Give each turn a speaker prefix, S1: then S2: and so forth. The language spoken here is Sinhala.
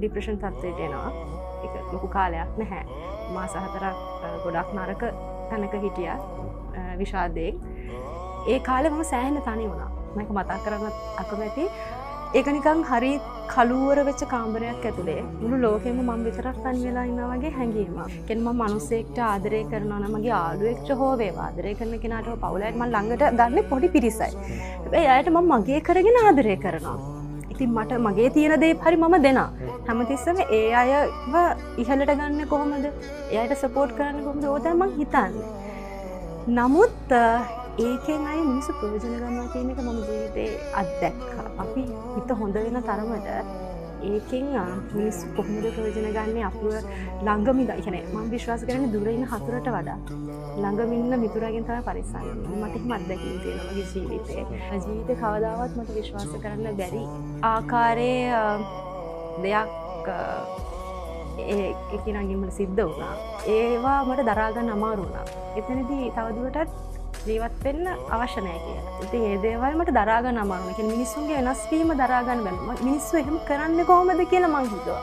S1: ડિප්‍රෙෂන් තත්ත්වයට එනවා. ඒක ලොකු කාලයක් නැහැ. මාස 4ක් ගොඩක් නරක තැනක හිටියා විෂාදයෙන්. ඒ කාලේ මම සෑහෙන තනි වුණා. මම මතක් කරගන්න අකමැති. ඒක නිකන් හරි කලුවර වෙච්ච කාමරයක් ඇතුලේ මුළු ලෝකෙම මම විතරක් තනි වෙලා ඉන්නා වගේ හැඟීමක්. කියන්නේ මම මිනිස්සෙක්ට ආදරය කරනවා නම් මගේ යාළුවෙක්ට හෝ වේවා ආදරය කරන කෙනාට හෝ පවුලට මම ළඟට ගන්න පොඩි පිරිසයි. හැබැයි එයාට මම මගේ කරගෙන ආදරය කරනවා. ඉතින් මට මගේ තියෙන දේ හරි මම දෙනවා. හැමතිස්සෙම ඒ අයව ඉහළට ගන්න කොහොමද? එයාට සපෝට් කරන්න කොහොමද? ඕක තමයි මං හිතන්නේ. නමුත් ඒකෙන් අය මිනිස්සු ප්‍රයෝජන ගන්නවා කියන එක මම ජීවිතේ අත්දැක්කා. අපි හිත හොඳ වෙන තරමට ඒකෙන් මිනිස්සු කොහොමද ප්‍රයෝජන ගන්නේ අපිව ළඟම ඉඳලා. ඒ කියන්නේ මම විශ්වාස කරන්නේ දුර ඉන්න හතුරට වඩා ළඟම ඉන්න මිතුරාගෙන් තමයි පරිස්සම් වෙන්නේ. මට එහෙම අත්දැකීම් තියෙනවා මගේ ජීවිතේ. ජීවිතේ කවදාවත් මට විශ්වාස කරන්න බැරි ආකාරයේ දෙයක් ඒ කෙනාගෙන් මට සිද්ධ වුණා. ඒවා මට දරා ගන්න අමාරු වුණා. එතනදී තවදුරටත් ජීවත් වෙන්න අවශ්‍ය නැහැ කියලා. ඉතින් ඒ දේවල් මට දරා ගන්න අමාරු. ඒ කියන්නේ මිනිස්සුන්ගේ වෙනස් වීම දරා ගන්න බැහැ. මිනිස්සු එහෙම කරන්නේ කොහොමද කියලා මං හිතුවා.